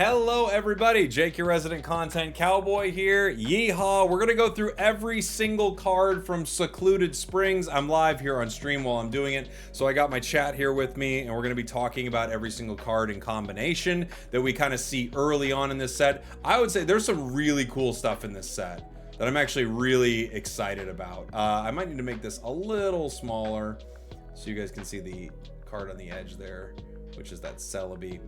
Hello everybody, Jake your resident content cowboy here. Yeehaw, we're gonna go through every single card from Secluded Springs. I'm live here on stream while I'm doing it, so I got my chat here with me and we're gonna be talking about every single card in combination that we kind of see early on in this set. I would say there's some really cool stuff in this set that I'm actually really excited about. I might need to make this a little smaller so you guys can see the card on the edge there, which is that Celebi.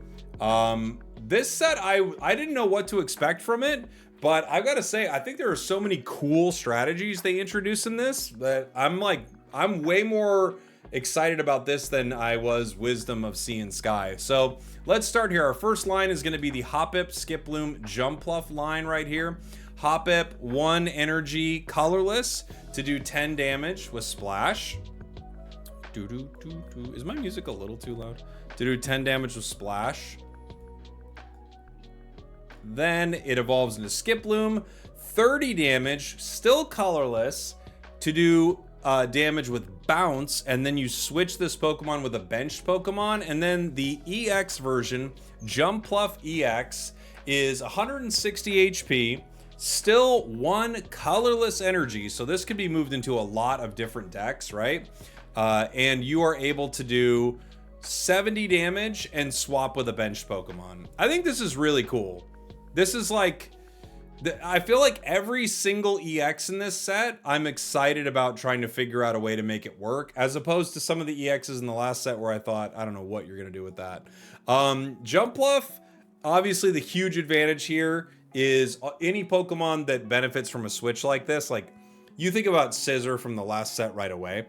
This set, I didn't know what to expect from it, but I've got to say, I think there are so many cool strategies they introduce in this that I'm way more excited about this than I was Wisdom of Sea and Sky. So let's start here. Our first line is going to be the Hoppip, Skiploom, Jumpluff line right here. Hoppip, 1 energy, colorless to do 10 damage with Splash. Is my music a little too loud? To do 10 damage with Splash. Then it evolves into Skiploom, 30 damage, still colorless, to do damage with Bounce, and then you switch this Pokemon with a benched Pokemon, and then the EX version, Jumpluff EX, is 160 HP, still 1 colorless energy, so this could be moved into a lot of different decks, right? And you are able to do 70 damage and swap with a benched Pokemon. I think this is really cool. This is like, I feel like every single EX in this set, I'm excited about trying to figure out a way to make it work, as opposed to some of the EXs in the last set where I thought, I don't know what you're gonna do with that. Jumpluff, obviously the huge advantage here is any Pokemon that benefits from a switch like this, like you think about Scissor from the last set right away.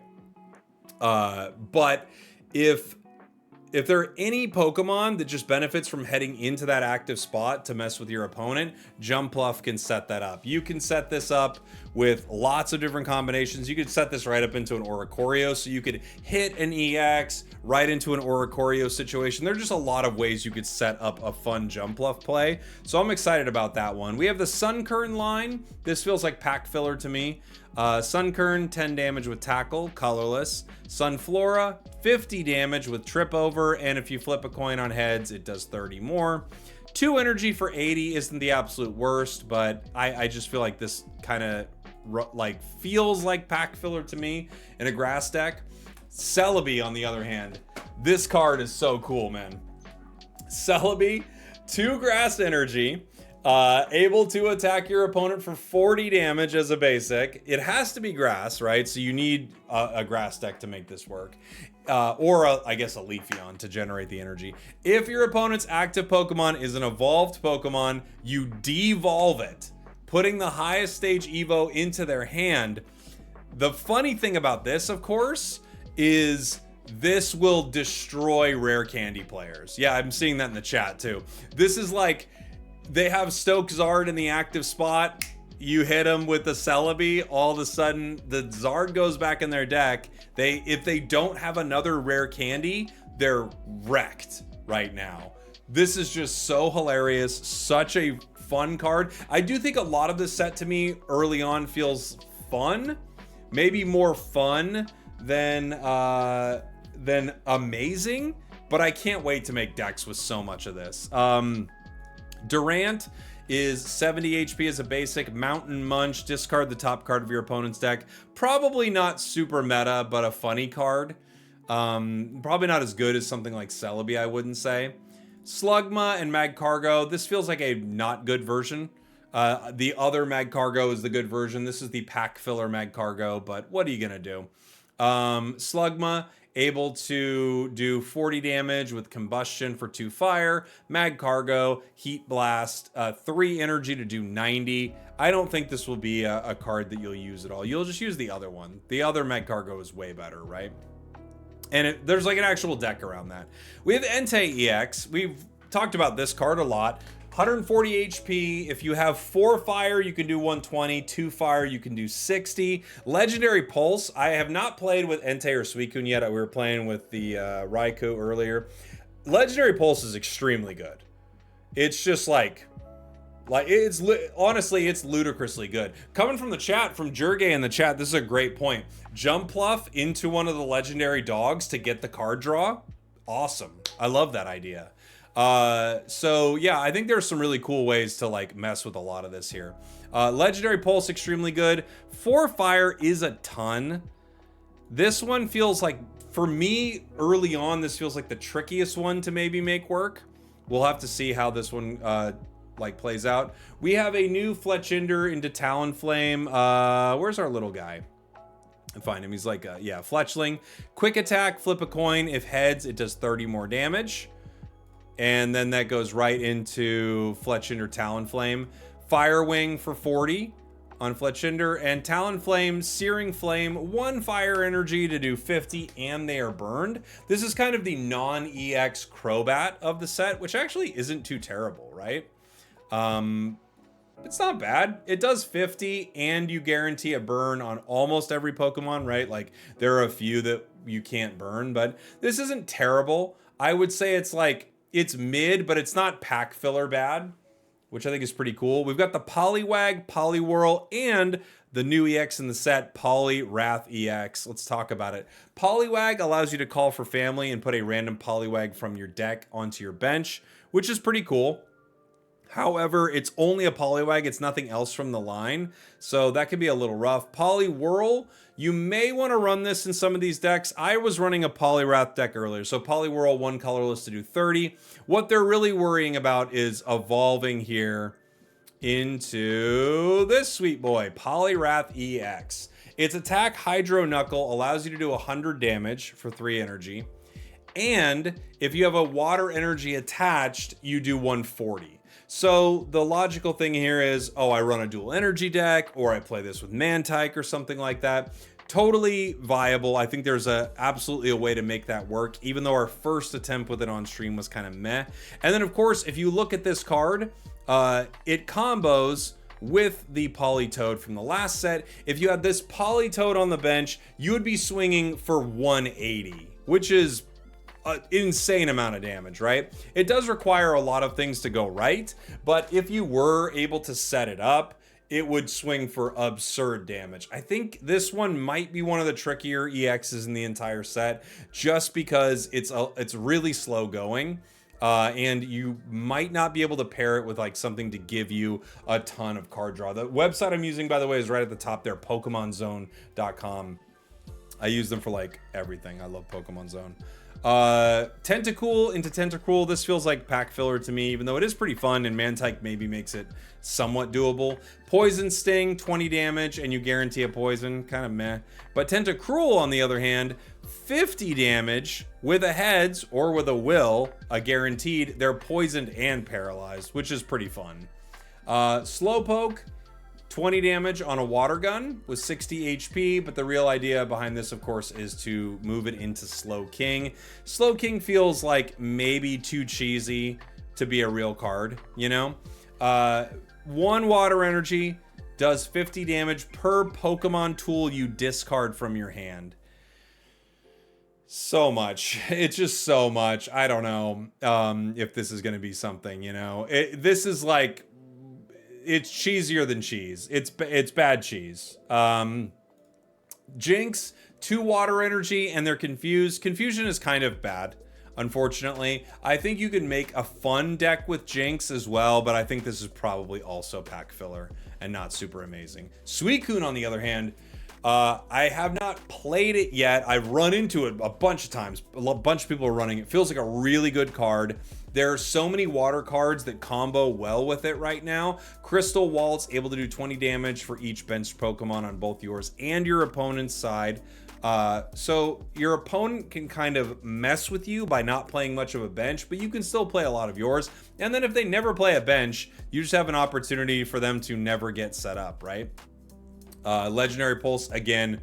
But if there are any Pokemon that just benefits from heading into that active spot to mess with your opponent, Jumpluff can set that up. You can set this up with lots of different combinations. You could set this right up into an Oricorio, so you could hit an EX right into an Oricorio situation. There are just a lot of ways you could set up a fun Jumpluff play, so I'm excited about that one. We have the Sunkern line. This feels like pack filler to me. Sunkern, 10 damage with Tackle, colorless. Sunflora, 50 damage with Trip Over, and if you flip a coin on heads, it does 30 more. 2 energy for 80 isn't the absolute worst, but I just feel like this kind of like feels like pack filler to me in a grass deck. Celebi, on the other hand, this card is so cool, man. Celebi, 2 grass energy. Able to attack your opponent for 40 damage as a basic. It has to be grass, right? So you need a grass deck to make this work. Or I guess a Leafeon to generate the energy. If your opponent's active Pokemon is an evolved Pokemon, you devolve it, putting the highest stage Evo into their hand. The funny thing about this, of course, is this will destroy rare candy players. Yeah, I'm seeing that in the chat too. This is like, they have Stoke Zard in the active spot. You hit them with the Celebi, all of a sudden the Zard goes back in their deck. If they don't have another rare candy, they're wrecked right now. This is just so hilarious, such a fun card. I do think a lot of this set to me early on feels fun, maybe more fun than amazing, but I can't wait to make decks with so much of this. Durant is 70 HP as a basic. Mountain Munch, discard the top card of your opponent's deck. Probably not super meta, but a funny card. Probably not as good as something like Celebi, I wouldn't say. Slugma and Magcargo, this feels like a not good version. The other Magcargo is the good version. This is the pack filler Magcargo, but what are you gonna do? Slugma, able to do 40 damage with Combustion for 2 fire. Magcargo, Heat Blast, 3 energy to do 90. I don't think this will be a card that you'll use at all. You'll just use the other one. The other Magcargo is way better, right? And there's like an actual deck around that. We have Entei EX. We've talked about this card a lot. 140 HP. If you have 4 fire, you can do 120. 2 fire, you can do 60. Legendary Pulse. I have not played with Entei or Suicune yet. We were playing with the Raikou earlier. Legendary Pulse is extremely good. It's just like honestly, it's ludicrously good. Coming from the chat, from Jurge in the chat, this is a great point. Jumpluff into one of the legendary dogs to get the card draw. Awesome. I love that idea. So yeah, I think there's some really cool ways to like mess with a lot of this here. Legendary Pulse, extremely good. 4 fire is a ton. This one feels like, for me, early on, this feels like the trickiest one to maybe make work. We'll have to see how this one like plays out. We have a new Fletchinder into Talonflame. Where's our little guy? I find him. He's like, yeah, Fletchling. Quick attack, flip a coin. If heads, it does 30 more damage. And then that goes right into Fletchinder Talonflame. Fire Wing for 40 on Fletchinder. And Talonflame, Searing Flame, 1 fire energy to do 50, and they are burned. This is kind of the non-EX Crobat of the set, which actually isn't too terrible, right? It's not bad. It does 50, and you guarantee a burn on almost every Pokemon, right? Like, there are a few that you can't burn, but this isn't terrible. I would say it's like, it's mid, but it's not pack filler bad, which I think is pretty cool. We've got the Poliwag, Poliwhirl, and the new EX in the set, Poliwrath EX. Let's talk about it. Poliwag allows you to call for family and put a random Poliwag from your deck onto your bench, which is pretty cool. However, it's only a Poliwag, it's nothing else from the line, so that can be a little rough. Poliwhirl, you may want to run this in some of these decks. I was running a Poliwrath deck earlier, so Poliwhirl, 1 colorless to do 30. What they're really worrying about is evolving here into this sweet boy, Poliwrath EX. Its attack, Hydro Knuckle, allows you to do 100 damage for 3 energy, and if you have a water energy attached, you do 140. So the logical thing here is, oh, I run a dual energy deck, or I play this with Mantyke or something like that. Totally viable. I think there's absolutely a way to make that work, even though our first attempt with it on stream was kind of meh. And then, of course, if you look at this card, it combos with the Politoed from the last set. If you had this Politoed on the bench, you would be swinging for 180, which is an insane amount of damage, right? It does require a lot of things to go right, but if you were able to set it up, it would swing for absurd damage. I think this one might be one of the trickier EXs in the entire set, just because it's really slow going, and you might not be able to pair it with like something to give you a ton of card draw. The website I'm using, by the way, is right at the top there, PokemonZone.com. I use them for like everything. I love Pokemon Zone. Tentacool into Tentacruel. This feels like pack filler to me, even though it is pretty fun, and Mantyke maybe makes it somewhat doable. Poison Sting, 20 damage, and you guarantee a poison. Kind of meh. But Tentacruel, on the other hand, 50 damage with a heads or with a will, a guaranteed. They're poisoned and paralyzed, which is pretty fun. Slowpoke, 20 damage on a water gun with 60 HP, but the real idea behind this, of course, is to move it into Slowking. Slowking feels like maybe too cheesy to be a real card, you know? 1 water energy does 50 damage per Pokemon tool you discard from your hand. So much. It's just so much. I don't know if this is going to be something, you know? This is like, it's cheesier than cheese. It's bad cheese. Jinx, 2 water energy, and they're confused. Confusion is kind of bad, unfortunately. I think you can make a fun deck with Jinx as well, but I think this is probably also pack filler and not super amazing. Suicune, on the other hand, I have not played it yet. I've run into it a bunch of times. A bunch of people are running it. Feels like a really good card. There are so many water cards that combo well with it right now. Crystal Waltz, able to do 20 damage for each benched Pokemon on both yours and your opponent's side. So your opponent can kind of mess with you by not playing much of a bench, but you can still play a lot of yours. And then if they never play a bench, you just have an opportunity for them to never get set up, right? Legendary Pulse, again,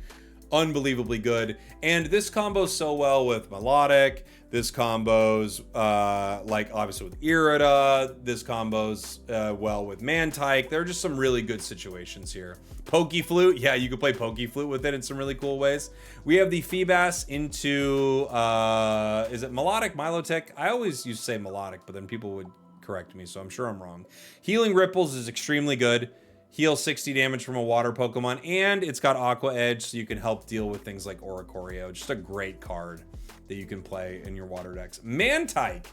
unbelievably good. And this combos so well with Melodic. This combos, like, obviously with Irida. This combos well with Mantyke. There are just some really good situations here. Pokeflute, yeah, you can play Pokeflute with it in some really cool ways. We have the Feebas into, is it Melodic, Milotech? I always used to say Melodic, but then people would correct me, so I'm sure I'm wrong. Healing Ripples is extremely good. Heal 60 damage from a water Pokemon, and it's got Aqua Edge, so you can help deal with things like Oricorio. Just a great card that you can play in your water decks. Mantyke,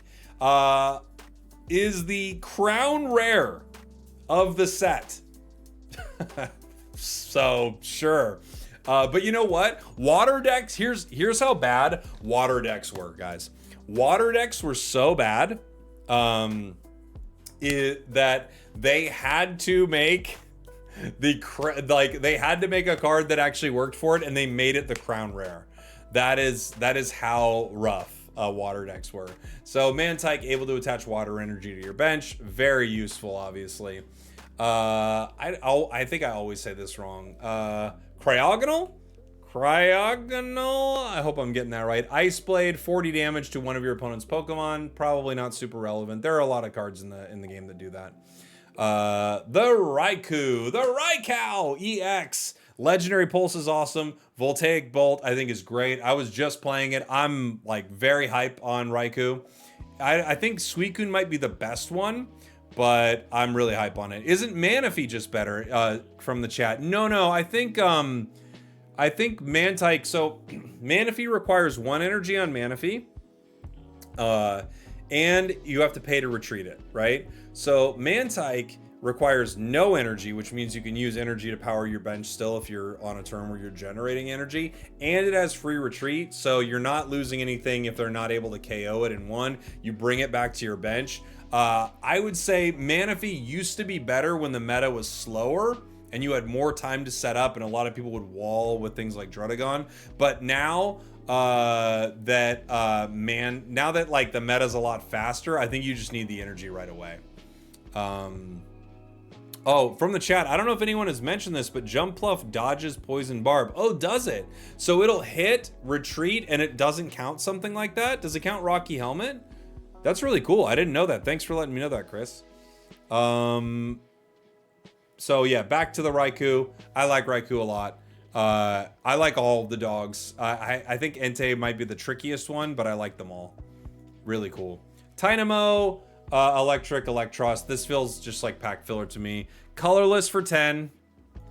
is the crown rare of the set. So sure. But you know what? Water decks, here's how bad water decks were, guys. Water decks were so bad that they had to make they had to make a card that actually worked for it, and they made it the crown rare. That is how rough water decks were. So Mantyke able to attach water energy to your bench, very useful, obviously. I think I always say this wrong. Cryogonal? I hope I'm getting that right. Ice Blade, 40 damage to one of your opponent's Pokemon. Probably not super relevant. There are a lot of cards in the game that do that. The Raikou EX. Legendary Pulse is awesome. Voltaic Bolt, I think, is great. I was just playing it. I'm like very hype on Raikou. I think Suicune might be the best one, but I'm really hype on it. Isn't Manaphy just better? From the chat. No. I think Mantyke. So Manaphy requires 1 energy on Manaphy, and you have to pay to retreat it, right? So Mantyke requires no energy, which means you can use energy to power your bench still if you're on a turn where you're generating energy, and it has free retreat, so you're not losing anything if they're not able to KO it in one. You bring it back to your bench. I would say Manaphy used to be better when the meta was slower and you had more time to set up, and a lot of people would wall with things like Druddigon. But now that like the meta's a lot faster, I think you just need the energy right away. Oh, from the chat, I don't know if anyone has mentioned this, but Jumpluff dodges Poison Barb. Oh, does it? So it'll hit, retreat, and it doesn't count something like that? Does it count Rocky Helmet? That's really cool. I didn't know that. Thanks for letting me know that, Chris. So yeah, back to the Raikou. I like Raikou a lot. I like all the dogs. I think Entei might be the trickiest one, but I like them all. Really cool. Tynamo, Electric, Electros. This feels just like pack filler to me. Colorless for 10,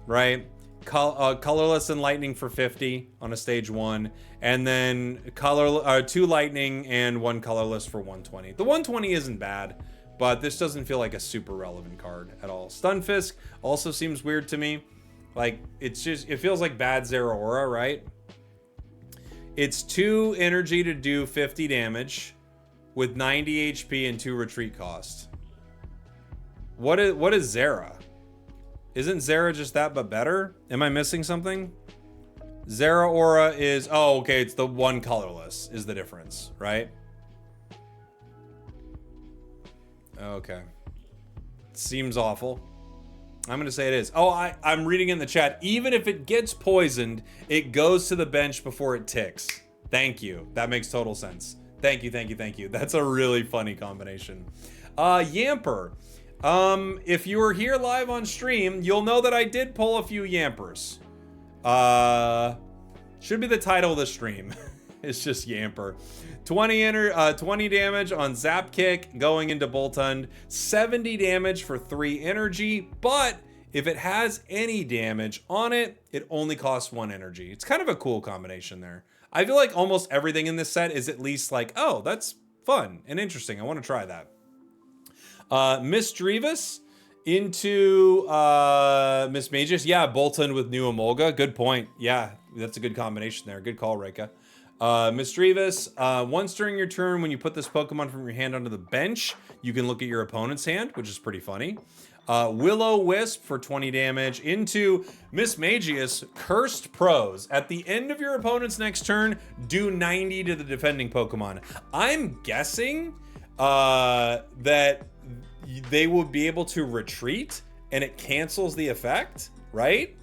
right? Colorless and Lightning for 50 on a stage 1. And then 2 Lightning and 1 Colorless for 120. The 120 isn't bad, but this doesn't feel like a super relevant card at all. Stunfisk also seems weird to me. Like, it feels like bad Zeraora, right? It's 2 energy to do 50 damage with 90 HP and 2 retreat cost. What is Zera? Isn't Zera just that but better? Am I missing something? Zeraora is, oh, okay, it's the 1 colorless is the difference, right? Okay. Seems awful. I'm gonna say it is. Oh, I'm reading in the chat. Even if it gets poisoned, it goes to the bench before it ticks. Thank you. That makes total sense. Thank you. That's a really funny combination. Yamper. If you were here live on stream, you'll know that I did pull a few Yampers. Should be the title of the stream. It's just Yamper. 20 damage on Zap Kick going into Boltund. 70 damage for 3 energy, but if it has any damage on it, it only costs 1 energy. It's kind of a cool combination there. I feel like almost everything in this set is at least like, oh, that's fun and interesting. I want to try that. Miss Drevis into Miss Magis. Yeah, Boltund with new Emolga. Good point. Yeah, that's a good combination there. Good call, Reika. Miss Drevis, once during your turn, when you put this Pokemon from your hand onto the bench, you can look at your opponent's hand, which is pretty funny. Will-O-Wisp for 20 damage into Miss Magius, Cursed Pros. At the end of your opponent's next turn, do 90 to the defending Pokemon. I'm guessing that they will be able to retreat and it cancels the effect, right?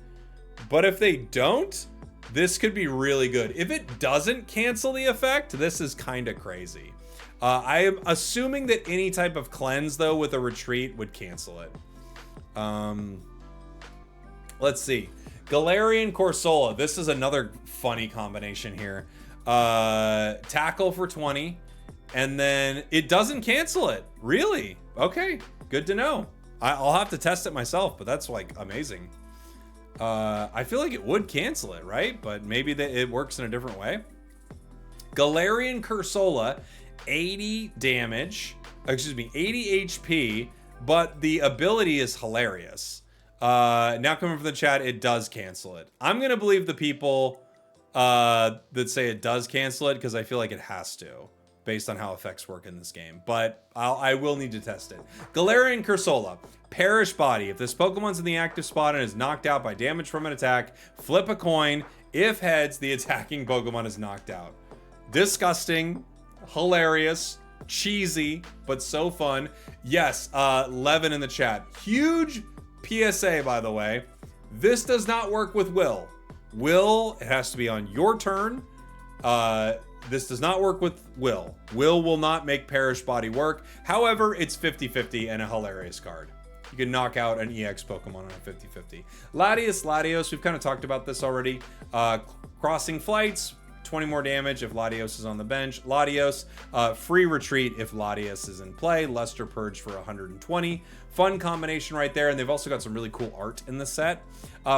But if they don't, this could be really good. If it doesn't cancel the effect, this is kind of crazy. I am assuming that any type of cleanse, though, with a retreat would cancel it. Let's see. Galarian Cursola. This is another funny combination here. Tackle for 20. And then it doesn't cancel it. Really? Okay. Good to know. I'll have to test it myself, but that's like amazing. I feel like it would cancel it, right? But maybe it works in a different way. Galarian Cursola 80 damage, excuse me, 80 HP, but the ability is hilarious. Now coming from the chat, it does cancel it. I'm gonna believe the people that say it does cancel it because I feel like it has to, based on how effects work in this game. But I will need to test it. Galarian Cursola, Perish Body. If this Pokemon's in the active spot and is knocked out by damage from an attack, flip a coin. If heads, the attacking Pokemon is knocked out. Disgusting, hilarious, cheesy, but so fun. Yes, Levin in the chat. Huge PSA, by the way. This does not work with Will. Will, it has to be on your turn. This does not work with Will. Will not make Perish Body work. However, it's 50-50 and a hilarious card. You can knock out an EX Pokemon on a 50-50. Latios, we've kind of talked about this already. Crossing Flights, 20 more damage if Latios is on the bench. Latios, free retreat if Latios is in play. Luster Purge for 120. Fun combination right there, and they've also got some really cool art in the set.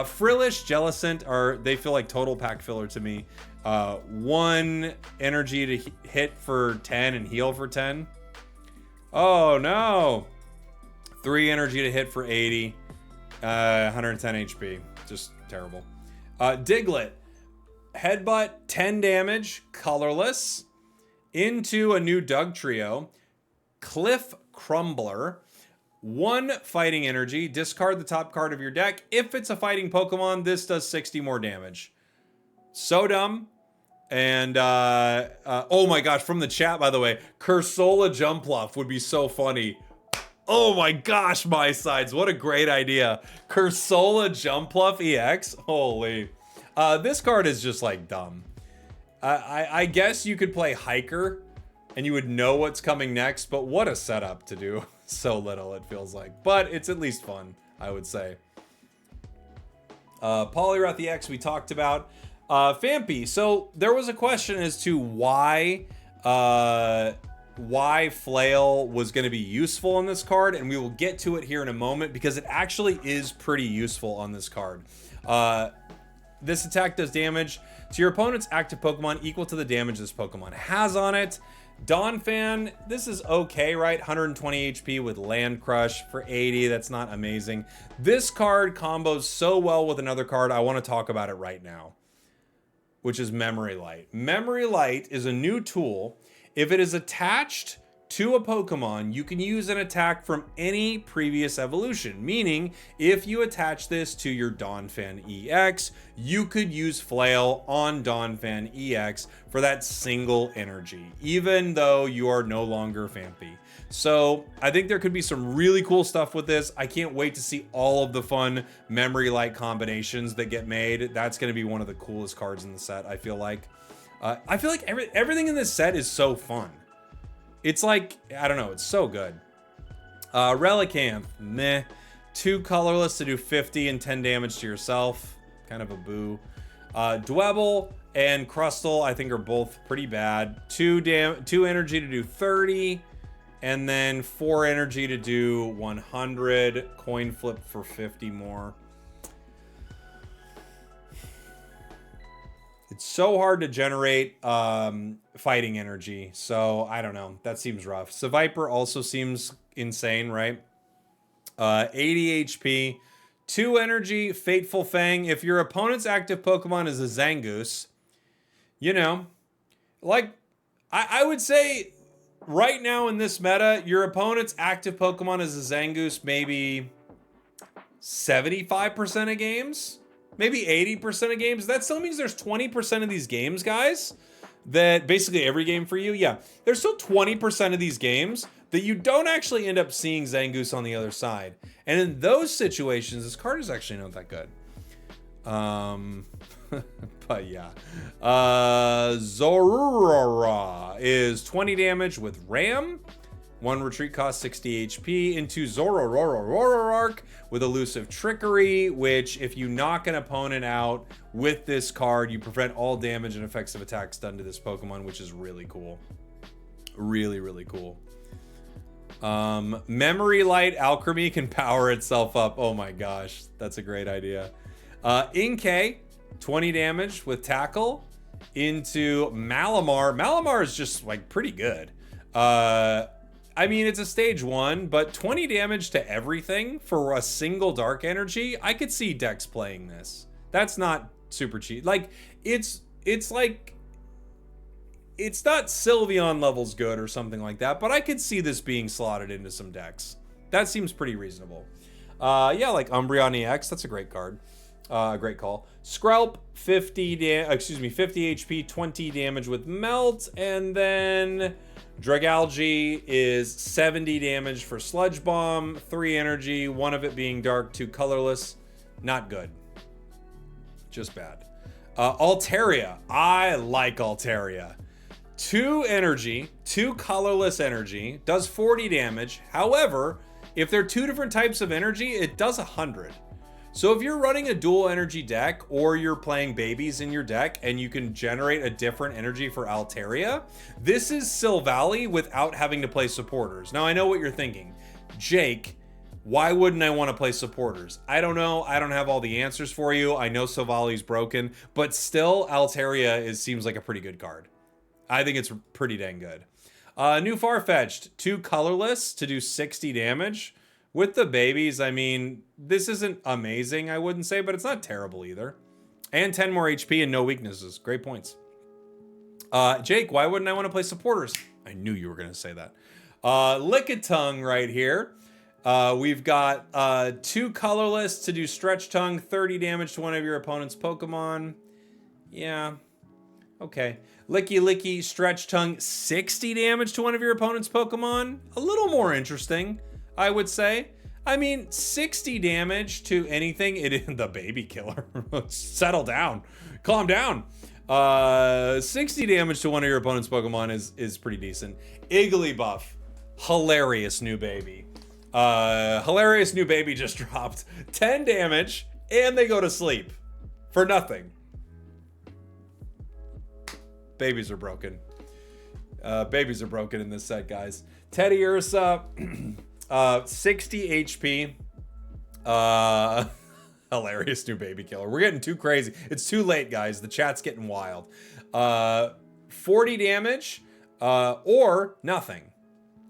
Frillish, Jellicent, they feel like total pack filler to me. 1 energy to hit for 10 and heal for 10. Oh no! 3 energy to hit for 80. 110 HP. Just terrible. Diglett. Headbutt, 10 damage, colorless. Into a new Doug Trio. Cliff Crumbler. 1 fighting energy. Discard the top card of your deck. If it's a fighting Pokemon, this does 60 more damage. So dumb. And, oh my gosh, from the chat, by the way, Cursola Jumpluff would be so funny. Oh my gosh, my sides. What a great idea. Cursola Jumpluff EX. Holy. This card is just like dumb. I guess you could play Hiker and you would know what's coming next, but what a setup to do so little, it feels like. But it's at least fun, I would say. Poliwrath EX we talked about. Fampy, so there was a question as to why Flail was going to be useful on this card, and we will get to it here in a moment because it actually is pretty useful on this card. This attack does damage to your opponent's active Pokemon equal to the damage this Pokemon has on it. Donphan, this is okay, right? 120 HP with Land Crush for 80. That's not amazing. This card combos so well with another card. I want to talk about it right now, which is Memory Light. Memory Light is a new tool. If it is attached to a Pokemon, you can use an attack from any previous evolution, meaning if you attach this to your Donphan EX, you could use Flail on Donphan EX for that single energy, even though you are no longer Fampy. So I think there could be some really cool stuff with this. I can't wait to see all of the fun Memory Light combinations that get made. That's going to be one of the coolest cards in the set, I feel like. Everything in this set is so fun. It's like, I don't know, it's so good. Relicanth, meh. 2 colorless to do 50 and 10 damage to yourself. Kind of a boo. Dwebble and Crustle, I think, are both pretty bad. 2 energy to do 30. And then 4 energy to do 100. Coin flip for 50 more. It's so hard to generate fighting energy, so I don't know. That seems rough. Seviper also seems insane, right? 80 HP, 2 energy, Fateful Fang. If your opponent's active Pokemon is a Zangoose, you know, like, I would say right now in this meta, your opponent's active Pokemon is a Zangoose maybe 75% of games. Maybe 80% of games. That still means there's 20% of these games, guys, that basically every game for you. Yeah, there's still 20% of these games that you don't actually end up seeing Zangoose on the other side. And in those situations, this card is actually not that good. But yeah. Zoroark is 20 damage with Ram. 1 retreat cost 60 HP into Zoroark with Elusive Trickery, which if you knock an opponent out with this card, you prevent all damage and effects of attacks done to this Pokemon, which is really cool. Really, really cool. Memory Light Alchemy can power itself up. Oh my gosh, that's a great idea. Inkay, 20 damage with Tackle into Malamar. Malamar is just like pretty good. I mean, it's a stage 1, but 20 damage to everything for a single dark energy. I could see Dex playing this. That's not super cheap. Like, it's like, it's not Sylveon levels good or something like that, but I could see this being slotted into some decks. That seems pretty reasonable. Yeah, like Umbreon EX, that's a great card. Great call. Skrelp, 50 HP, 20 damage with Melt, and then Dragalge is 70 damage for Sludge Bomb, 3 energy, 1 of it being dark, 2 colorless. Not good. Just bad. Altaria. I like Altaria. 2 energy, 2 colorless energy, does 40 damage. However, if they're 2 different types of energy, it does 100. So if you're running a dual energy deck, or you're playing babies in your deck and you can generate a different energy for Altaria, this is Silvally without having to play supporters. Now I know what you're thinking. Jake, why wouldn't I want to play supporters? I don't know. I don't have all the answers for you. I know Silvally's broken, but still Altaria seems like a pretty good card. I think it's pretty dang good. New Farfetch'd, 2 colorless to do 60 damage. With the babies, I mean, this isn't amazing, I wouldn't say, but it's not terrible either. And 10 more HP and no weaknesses. Great points. Jake, why wouldn't I want to play supporters? I knew you were going to say that. Lickitung right here. We've got 2 colorless to do Stretch Tongue, 30 damage to one of your opponent's Pokemon. Yeah. Okay. Lickilicky, Stretch Tongue, 60 damage to one of your opponent's Pokemon. A little more interesting, I would say. I mean, 60 damage to anything. It is the baby killer. Settle down. Calm down. 60 damage to one of your opponent's Pokemon is pretty decent. Igglybuff. Hilarious new baby. Hilarious new baby just dropped 10 damage and they go to sleep for nothing. Babies are broken. Babies are broken in this set, guys. Teddy Ursa. 60 HP. Hilarious new baby killer. We're getting too crazy. It's too late, guys. The chat's getting wild. 40 damage or nothing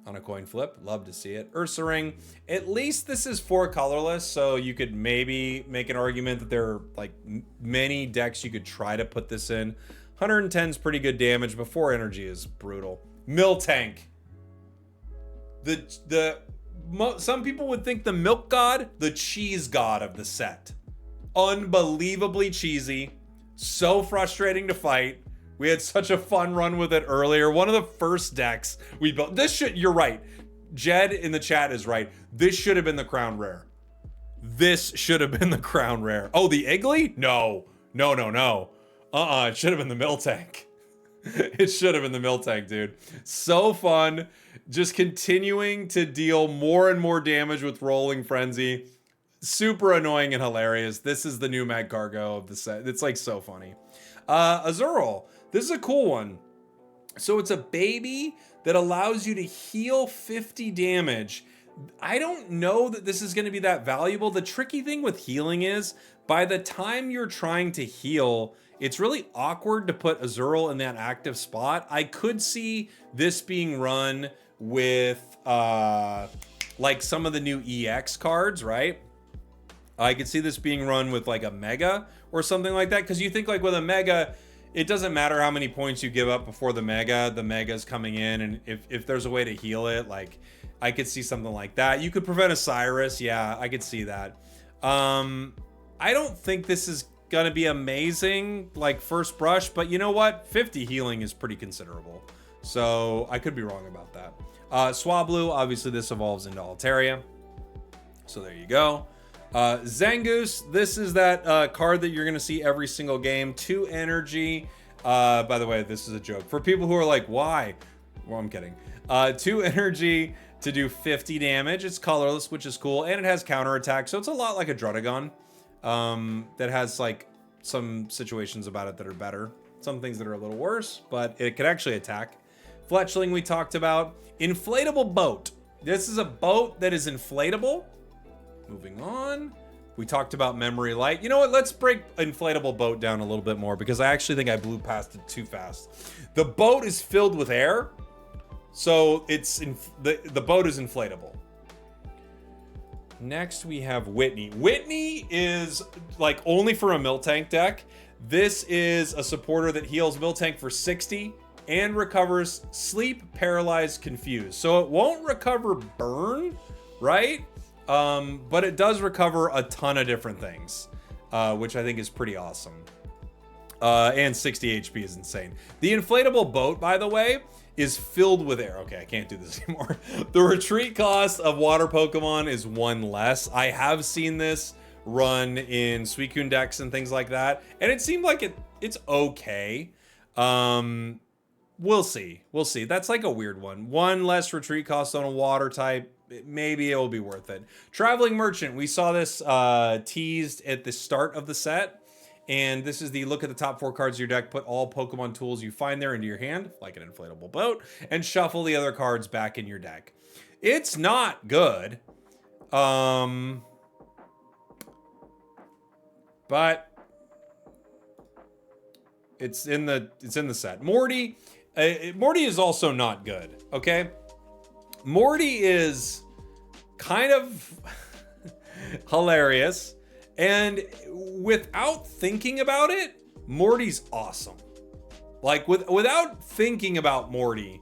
on a coin flip. Love to see it. Ursaring. At least this is 4 colorless, so you could maybe make an argument that there are like many decks you could try to put this in. 110 is pretty good damage, but 4 energy is brutal. Miltank. Some people would think the milk god, the cheese god of the set. Unbelievably cheesy. So frustrating to fight. We had such a fun run with it earlier. One of the first decks we built. You're right. Jed in the chat is right. This should have been the crown rare. This should have been the crown rare. Oh, the Iggly? No. It should have been the Miltank. It should have been the Miltank, dude. So fun. Just continuing to deal more and more damage with Rolling Frenzy. Super annoying and hilarious. This is the new Magcargo of the set. It's like so funny. Azurill. This is a cool one. So it's a baby that allows you to heal 50 damage. I don't know that this is going to be that valuable. The tricky thing with healing is by the time you're trying to heal, it's really awkward to put Azurill in that active spot. I could see this being run with like some of the new EX cards, right? I could see this being run with like a Mega or something like that, because you think like with a Mega, it doesn't matter how many points you give up before the Mega's coming in, and if there's a way to heal it, like I could see something like that. You could prevent a Cyrus, yeah, I could see that. I don't think this is gonna be amazing like first brush, but you know what, 50 healing is pretty considerable, so I could be wrong about that. Swablu, obviously this evolves into Altaria, so there you go. Zangoose, this is that card that you're gonna see every single game. 2 energy. By the way, this is a joke for people who are like, why? Well, I'm kidding. 2 energy to do 50 damage. It's colorless, which is cool, and it has counterattack, so it's a lot like a Drudagon. That has like some situations about it that are better, some things that are a little worse, but it could actually attack. Fletchling we talked about. Inflatable boat. This is a boat that is inflatable. Moving on. We talked about Memory Light. You know what? Let's break inflatable boat down a little bit more, because I actually think I blew past it too fast. The boat is filled with air. So it's the boat is inflatable. Next we have Whitney. Whitney is like only for a Miltank deck. This is a supporter that heals Miltank for 60 and recovers sleep, paralyzed, confused. So it won't recover burn, right? But it does recover a ton of different things, which I think is pretty awesome. And 60 HP is insane. The inflatable boat, by the way, is filled with air. Okay, I can't do this anymore. The retreat cost of water Pokemon is 1 less. I have seen this run in Suicune decks and things like that, and it seemed like it's okay. We'll see. We'll see. That's like a weird one. 1 less retreat cost on a water type. Maybe it will be worth it. Traveling Merchant. We saw this teased at the start of the set. And this is the look at the top 4 cards of your deck, put all Pokemon tools you find there into your hand, like an inflatable boat, and shuffle the other cards back in your deck. It's not good. But it's in the set. Morty is also not good, okay? Morty is kind of hilarious. And without thinking about it, Morty's awesome. Like without thinking about Morty,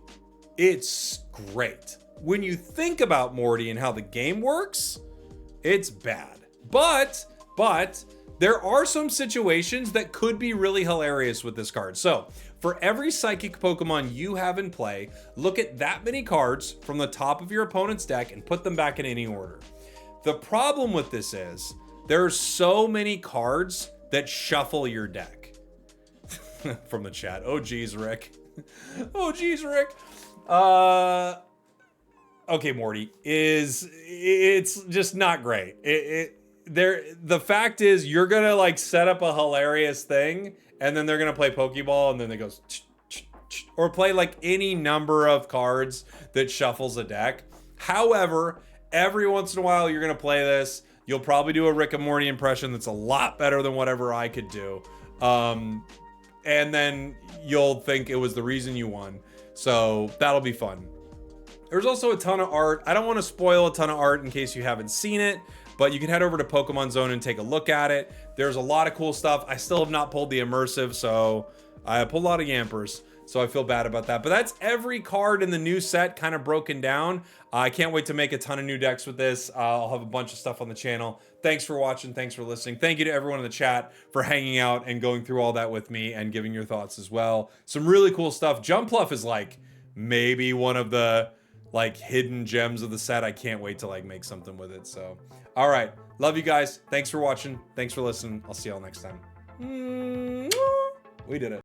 it's great. When you think about Morty and how the game works, it's bad. But there are some situations that could be really hilarious with this card. So for every psychic Pokemon you have in play, look at that many cards from the top of your opponent's deck and put them back in any order. The problem with this is, there are so many cards that shuffle your deck. From the chat. Oh, geez, Rick. Oh, geez, Rick. Okay, Morty. It's just not great. The fact is, you're going to like set up a hilarious thing, and then they're going to play Pokeball, and then it goes... Or play like any number of cards that shuffles a deck. However, every once in a while, you're going to play this. You'll probably do a Rick and Morty impression that's a lot better than whatever I could do. And then you'll think it was the reason you won. So that'll be fun. There's also a ton of art. I don't want to spoil a ton of art in case you haven't seen it, but you can head over to Pokemon Zone and take a look at it. There's a lot of cool stuff. I still have not pulled the immersive, so I pulled a lot of Yampers. So I feel bad about that. But that's every card in the new set kind of broken down. I can't wait to make a ton of new decks with this. I'll have a bunch of stuff on the channel. Thanks for watching. Thanks for listening. Thank you to everyone in the chat for hanging out and going through all that with me and giving your thoughts as well. Some really cool stuff. Jumpluff is like maybe one of the like hidden gems of the set. I can't wait to like make something with it. So, all right. Love you guys. Thanks for watching. Thanks for listening. I'll see y'all next time. We did it.